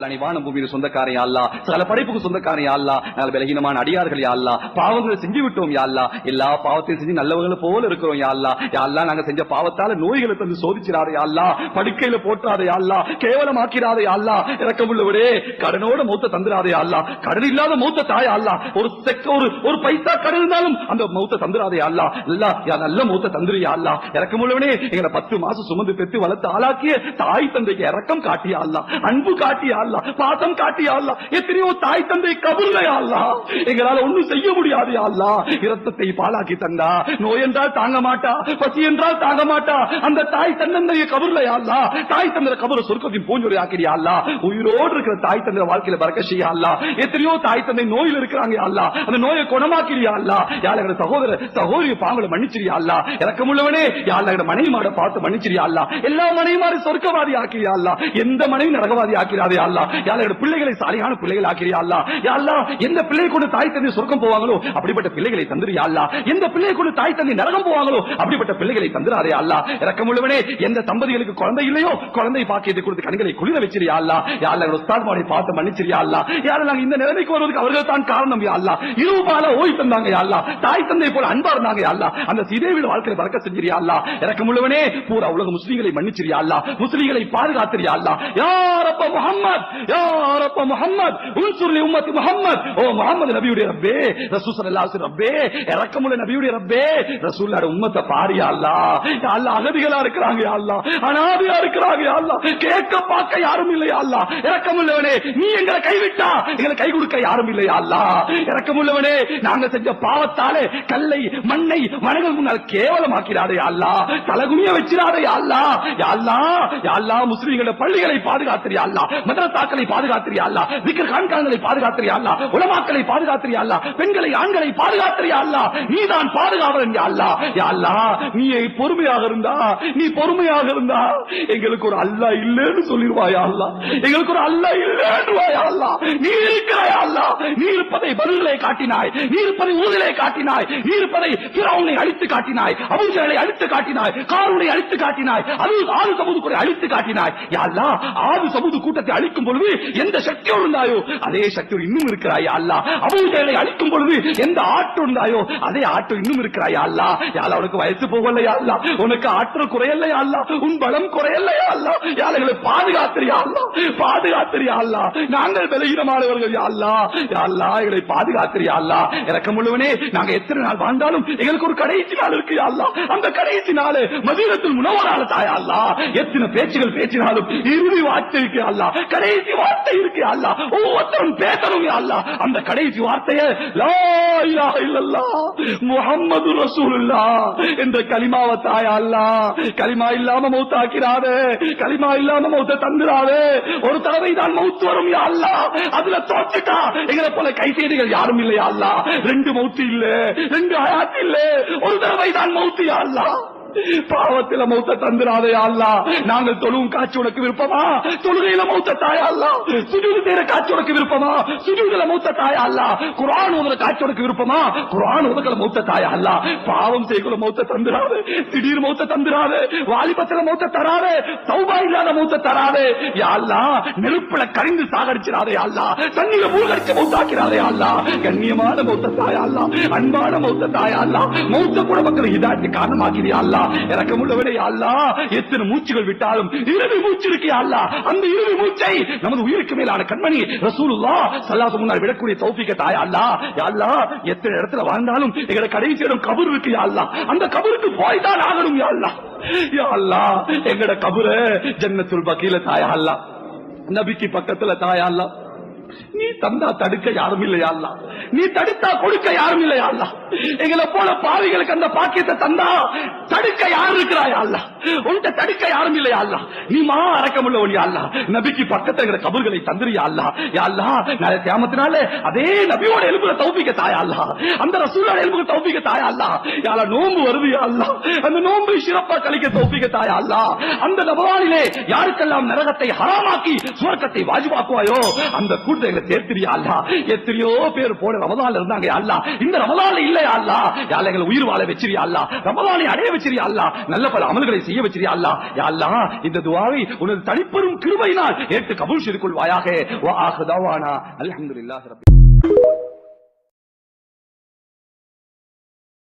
வானம் பூமியில சொந்தக்காரன் யா அல்லாஹ், சகல படைப்புக்கு சொந்தக்காரன் யா அல்லாஹ், நாங்கள் பலகீனமான அடியார்கள் யா அல்லாஹ், பாவங்களை செஞ்சு விட்டோம் யா அல்லாஹ், எல்லா பாவத்தையும் செஞ்சு நல்லவங்களை போல இருக்கிறோம் யா அல்லாஹ். யா அல்லாஹ், நாங்க செஞ்ச பாவத்தால நோய்களை தந்து சோதிச்சிடாதே யா அல்லாஹ், படுக்கையில போட்டாதே யா அல்லாஹ், கேவலமாக்கிறாதே யா அல்லாஹ், இரக்கமுள்ளவரே கடனோட மௌத்த தந்துடாதே யா அல்லாஹ், கடன் இல்லாத மௌத்த தாயா அல்லாஹ், ஒரு பைசா கடன் இருந்தாலும் அந்த மௌத்த தந்துடாதே யா அல்லாஹ், நல்ல மௌத்த தந்துரு யா அல்லாஹ். இரக்கமுள்ளவனே எங்களை 10 மாசம் சுமந்து பெற்று வளர்த்து ஆளாக்கிய தாய் தந்தைக்கு இரக்கம் காட்டியா அல்லாஹ், அன்பு காட்டியா அல்லாஹ், பாசம் காட்டியா அல்லாஹ். எத்தனையோ தாய் தந்தை கபூர்ல யா அல்லாஹ், எங்களால ஒண்ணும் செய்ய முடியாது யா அல்லாஹ். இரத்தத்தை பாலாக்கி தந்தா, நோய் என்றால் தாங்க மாட்டா, பசி என்றால் தாங்க மாட்டா, அந்த தாய் தந்தைய கபூர்ல யா அல்லாஹ், தாய் தந்தை கபூர் சொர்க்கத்தின் பூஞ்சொலி ஆக்கிறியா அல்லாஹ். உயிரோடு இருக்கிற தாய் தந்தை வாழ்க்கையில பறக்க செய்யா அல்லாஹ். எத்தனையோ தாய் தந்தை நோயில் இருக்கிறாங்க யா அல்லாஹ், அந்த நோயை குணமாக்கிறியா அல்லாஹ். யாழ சகோதர சகோதரி பாவங்களை மன்னிச்சிரியா அல்லாஹ். இரக்கமுள்ளவனே யாழ மனைவி மாட பார்த்து மன்னிச்சிரியா அல்லாஹ். எல்லா மனைவிமாரி சொர்க்கவாதி ஆக்கிறியா அல்லாஹ், எந்த மனைவி நரகவாதி ஆக்கிறாதே அல்லாஹ். யாழ பிள்ளைகளை சாலியான பிள்ளைகள் ஆக்கிறியா அல்லாஹ். யா அல்லாஹ், எந்த பிள்ளை கொண்டு தாய் தந்தை சொர்க்கம் போவாங்களோ அப்படிப்பட்ட பிள்ளைகளை தந்துரியா அல்லாஹ். எந்த பிள்ளை கொண்டு தாய் தந்தை நரகம் போவாங்களோ அப்படிப்பட்ட பிள்ளைகளை தந்துராதே அல்லாஹ். இரக்கமுள்ளவனே எந்த தம்பதிகளுக்கு குழந்தை இல்லையோ குழந்தை பாக்கியத்தை கொடுத்து கண்களை குளிர வச்சிரியா அல்லாஹ். யா அல்லாஹ், உஸ்தாத்மாரை பார்த்து மன்னிச்சிரியா அல்லாஹ். யார நாங்க இந்த நிலைமைக்கு வருவதற்கு அவர்கள் தான் காரணம் யா அல்லாஹ். இருபால ஓய் தந்தாங்க யா அல்லாஹ், தாய் தந்தை போல அன்பா இருந்தாங்க யா அல்லாஹ். அந்த சீதேவின் வாழ்க்கையை பறக்க செஞ்சிரியா அல்லாஹ். இரக்கமுள்ளவனே பூரா உலக முஸ்லிம்களை மன்னிச்சிரியா அல்லாஹ், முஸ்லிம்களை பாதுகாத்திரியா அல்லாஹ். யா ரப்ப முஹம்மத், யா ரப்ப முஹம்மத், உன்சுர் லி உம்மத்தி முஹம்மத். ஓ முஹம்மது நபியுடைய ரப்பே, ரசூல் ஸல்லல்லாஹு அலைஹி ரப்பே, இரக்கமுள்ள நபியுடைய ரப்பே, ரசூலுல்லாஹ் உம்மத்தை பாரியா அல்லாஹ். யா அல்லாஹ், அகதிகளா இருக்கிறாங்க யா அல்லாஹ், அனாதையா இருக்கிறாங்க யா அல்லாஹ், கேட்க பார்க்க யாரும் இல்லை யா அல்லாஹ். இரக்கமுள்ளவனே நீ எங்களை கைவிட்டா எங்களை கை கொடுக்க யாரும் இல்லை யா அல்லாஹ். இரக்கமுள்ளவனே நாங்க செஞ்ச பாவத்தாலே கல்லை மண்ணை மனங்கள் முன்னால் கேவலமாக்கிறாதே யா அல்லாஹ், தலகுனிய வச்சிராதே யா அல்லாஹ். யா அல்லாஹ், யா அல்லாஹ், முஸ்லிம்களோட பள்ளிகளை பாதுகாத்திரியா அல்லாஹ், மதரசாக்களை பாதுகாத்திரியா அல்லாஹ், விக்ர் கான்கான்களை பாதுகாத்திரியா அல்லாஹ், உலமாக்களை பாதுகாத்திரியா அல்லாஹ், பெண்களை ஆண்களை பாதுகாத்திரியா அல்லாஹ். நீதான் பாதுகாவலன் யா அல்லாஹ். யா அல்லாஹ், நீ பொறுமையாக இருந்தா, நீ பொறுமையாக இருந்தா எங்களுக்கு ஒரு அல்லாஹ் இல்லைன்னு சொல்லிடுவாயா அல்லாஹ், எங்களுக்கு ஒரு அல்லாஹ் இல்லைன்னுவாயா அல்லாஹ். நீ இருக்கிறாயா அல்லாஹ், நீ இருப்பதை பதில்களை காட்டினாய், நீ இருப்பதை ஊதிலை காட்டினாய், நீ இருப்பதை ஃபிரௌனை அழித்து காட்டினாய், அபூஜஹலை அழித்து காட்டினாய், காரூனை அழித்து காட்டினாய், ஆது சமூது கூட அழித்து காட்டினாய். யா அல்லாஹ், ஆது சமூது கூட்டத்தை அழிக்கும் பொழுது எந்த சக்தியோடு இருந்தாயோ அதே சக்தியோடு இன்னும் இருக்கிறாய் யா அல்லாஹ். அபூஜஹலை அழிக்கும் பொழுது எந்த ஆற்றல் இருந்தாயோ அதே ஆற்றல் இன்னும் இருக்கிறாய் யா அல்லாஹ். யா அல்லாஹ், உனக்கு வயசு போகல யா அல்லாஹ், உனக்கு ஆற்றல் குறையல யா அல்லாஹ், உன் பலம் குறையல யா அல்லாஹ். யா அல்லாஹ், எங்களை பாதுகாத்திரியா அல்லாஹ், பாதுகாத்திரியா அல்லாஹ். நாங்கள் பலகீனமானவர்கள் யா அல்லாஹ். யா அல்லாஹ், எங்களை பாதுகாத்திரியா அல்லாஹ். இரக்கமுள்ளவனே நாங்க எத்தனை நாள் வாழ்ந்தாலும் எங்களுக்கு ஒரு கடைசி நாள் இருக்கு யா அல்லாஹ். அந்த கடைசி நாள் மதீனத்துல் முனவ்வரால தாயா அல்லாஹ். எத்தனை பேச்சுகள் பேசினாலும் இறுதி வார்த்தை இருக்கு யா அல்லாஹ், கடைசி வார்த்தை இருக்கு யா அல்லாஹ். ஒவ்வொருத்தரும் பேசணும் யா அல்லாஹ். அந்த கடைசி வார்த்தையை லா இலாஹ இல்லல்லாஹ் முஹம்மது ரசூலுல்லாஹ் என்ற கலிமாவை தாயா அல்லாஹ். கலிமா இல்லாம மௌத்தாக்கிறாதே, கலிமா இல்லாம மௌத்த தந்துராதே. ஒரு தடவை தான் மௌத் வரும் யா அல்லாஹ், அதுல தோத்துட்டா எங்களை போல கைசேடிகள் யாரும் இல்லையா அல்லாஹ். 2 மௌத்து இல்ல, 2 ஹயாத் இல்ல, ஒரு தடவை தான் மௌத்து யா அல்லாஹ். பாவத்தில மௌத்த தந்துராதே அல்லாஹ். நாங்கள் தொழுவும் காட்சி உனக்கு விருப்பமா, தொழுகையில மௌத்த தாயா அல்லாஹ். சுஜூது செய்யற காட்சி உனக்கு விருப்பமா, சுஜூதுல மௌத்த தாயா அல்லாஹ். குர்ஆன் ஓதுற காட்சி உனக்கு விருப்பமா, குர்ஆன் ஓதுற மௌத்த தாயா அல்லாஹ். பாவம் செய்யற மௌத்த தந்துராதே, திடீர் மௌத்த தந்துராதே, வாலிபத்தில மௌத்த தராதே, தௌபா இல்லாத மௌத்த தராதே யா அல்லாஹ். நெருப்புல கரிந்து சாகடிச்சிராதே அல்லாஹ், தண்ணில மூழ்கடிச்சு மௌத்தாக்கிறாதே அல்லாஹ். கண்ணியமான மௌத்த தாயா அல்லாஹ், அன்பான மௌத்த தாயா அல்லாஹ். மௌத்த கூட மக்கள் ஹிதாயத்துக்கு காரணமாக்கிறியா அல்லாஹ். இரக்கமுள்ளவனே யா அல்லாஹ், எத்தனை மூச்சுகள் விட்டாலும் இறுதி மூச்சு இருக்கு யா அல்லாஹ். அந்த இறுதி மூச்சை நமது உயிருக்கு மேலான கண்மணி ரசூலுல்லாஹ் ஸல்லல்லாஹு அலைஹி வஸல்லம் விடக்கூடிய தௌஃபீக தாயா அல்லாஹ். யா அல்லாஹ், எத்தனை இடத்துல வாழ்ந்தாலும் எங்களை கடைசி இடம் கபர் இருக்கு யா அல்லாஹ். அந்த கபருக்கு போய் தான் ஆகணும் யா அல்லாஹ். யா அல்லாஹ், எங்கட கபர ஜன்னத்துல் பகீல தாயா அல்லாஹ், நபிக்கு பக்கத்துல தாயா அல்லாஹ். நீ தந்தா தடுக்க யாரும் இல்லையா அல்லாஹ், நீ தடுத்தா கொடுக்க யாரும் இல்லையா அல்லாஹ். எங்களை போல பாவிகளுக்கு அந்த பாக்கியத்தை தந்தா தடுக்க யாரும் இருக்கிறாயா அல்லாஹ், உன்கிட்ட தடுக்க யாரும் இல்லையா அல்லாஹ். நீ அரக்கமுள்ளவன் யா அல்லாஹ். நபிக்கு பக்கத்துல இருக்கிற கபர்களை தந்துரியா அல்லாஹ். யா அல்லாஹ், நாளை கியாமத்தினால அதே நபியோட எலும்புல தௌஃபீக தாயா அல்லாஹ், அந்த ரசூலோட எலும்புல தௌஃபீக தாயா அல்லாஹ். யா அல்லாஹ், நோன்பு வருது யா அல்லாஹ், அந்த நோன்பை சிறப்பா கழிக்க தௌஃபீக தாயா அல்லாஹ். அந்த ரமலானிலே யாருக்கெல்லாம் நரகத்தை ஹராமாக்கி சுவர்க்கத்தை வாஜிபாக்குவாயோ அந்த கூட்டத்தை சேர்த்திரியா அல்லாஹ். எத்தனையோ பேர் போன ரமலான்ல இருந்தாங்க யா அல்லாஹ், இந்த ரமலான்ல இல்ல ரமலான்ல யா அல்லாஹ் யா அல்லாஹ் எங்களை உயிர் வாழ வச்சிரியா அல்லாஹ், ரமலானை அடைய வச்சிரியா அல்லாஹ், நல்ல பல அமல்களை செய்ய வச்சிரியா அல்லாஹ். யா அல்லாஹ் இந்த துஆவை உனது தனிப்பெரும் கிருபையினால் ஏற்று கபூல் செய்து கொள்வாயாக. வ ஆஹிரு தஅவானா அல்ஹம்துலில்லாஹி ரப்பில்